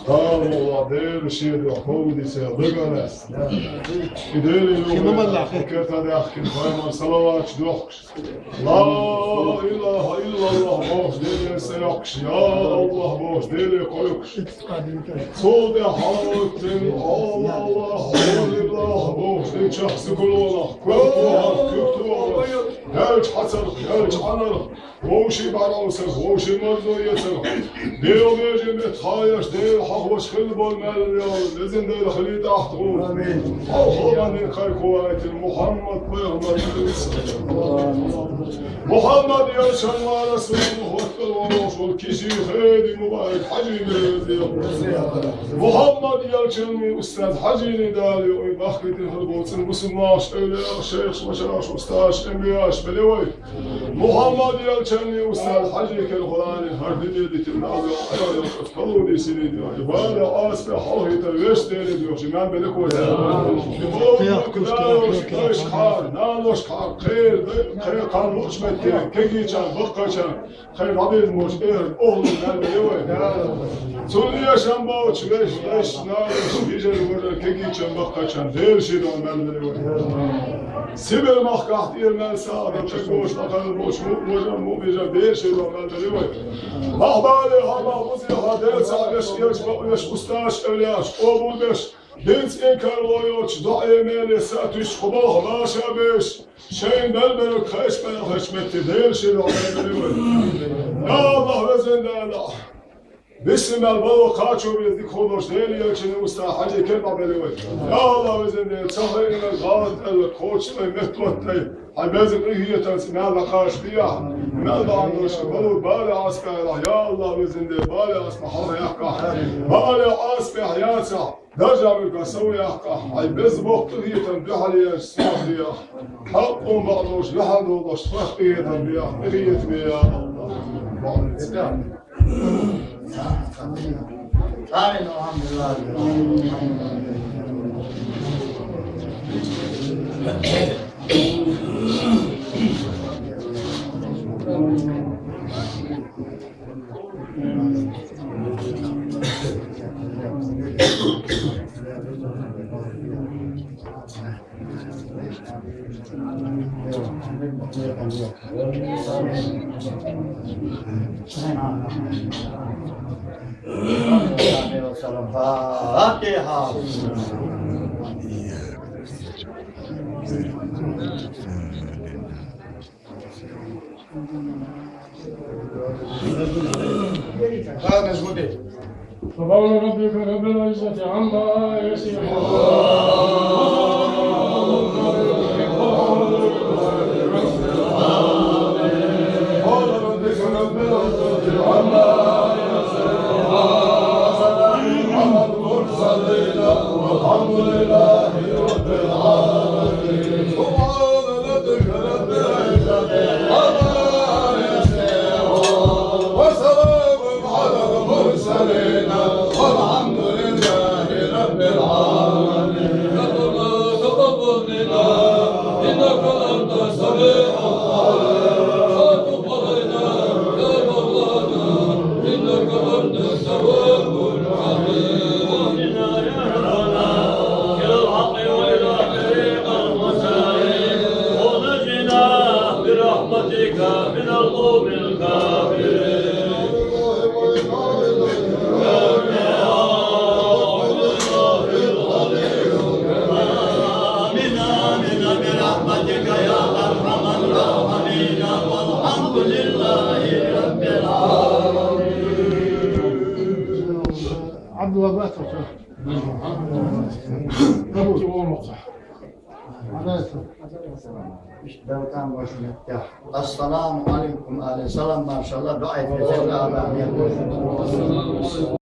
الله دير الشيء يعقوب يسابقنا يدير اليوم كيف هذا أخي الخيمة صلوات دوخش لا إله إلا الله باش دير سيقش يا الله باش دير قيقش صوت حالك الله الله باش دير شخص كل الله كفتوها هاج حسن هاج عنر ووشي بعروسك ووشي مرزويتك دير بيجي متخايش دير حقوش خلب المال لازم دير خلي تحت غور أخواني خير كويت محمد بيغمر محمد يا شنوى رسول الله والروح والكيشي خيدي مبارك حجيني محمد يا شنوى أستاذ حجيني دالي ويبخلي الهربوت المسلماش إلي شيخ مشراش أستاذ إنبياش بلوي محمد يا شنوى أستاذ حجيك القرآن هردني دي تنازل أيضا أفضلوا سيدي بالا أسبح حوهي تلوش ديري ديوشي مان بلكوه نالوش خار نالوش خار خير قانوش متين كيكيشان بقشان خير عبيد موش إير أهل نالبيوه سوليا شنباوش ليش نالوش بيجر ورر كيكيشان بقشان دير شيدون نالبيوه سيبر مخكحت إير من ساعة تكوش نقل موش مو بيجر دير شيدون نالبيوه مخبالي هما وزيها دير سعيش يش أستاش إلياش أبو بيش دينس إنكر ويوش دعي ميلي ساتوش خباه ما شابيش شين بلبل خيش بنا خشمت دير شيدون نالبيوه يا الله وزن الله بسم البلو قاتشو بيزدي خودوش ديلي يلشني مستحاجي كلمة بلوي يا الله وزن ديل تخيرين الغالط الكوتش المتوتي هاي بيزن إيه تنسي مال لقاش بيها مال عندوش بلو بالي عسكا يا الله وزن ديل بالي عسكا حالي يحكا بالي عسكا حياتها درجة بيكا سوي يحكا هاي بيز بوقت إيه تنبيح لي السياح بيها حقهم بعضوش لحدو دوش فخ إيه تنبيح إيه تبيها الله آمين الحمد لله فاتحة سبحان ربك رب العزة عما يصفون الحمد لله رب العالمين سبحان ربك رب العزة عما يصفون وسلام على المرسلين والحمد لله رب العالمين تقبل منا إنك أنت السميع العليم وتب علينا يا مولانا إنك أنت التواب الرحيم من القوم الكافرين آمين برحمتك يا أرحم الراحمين والحمد لله رب العالمين. عبد الله باتر السلام عليكم أهل السلام ما شاء الله دعاء في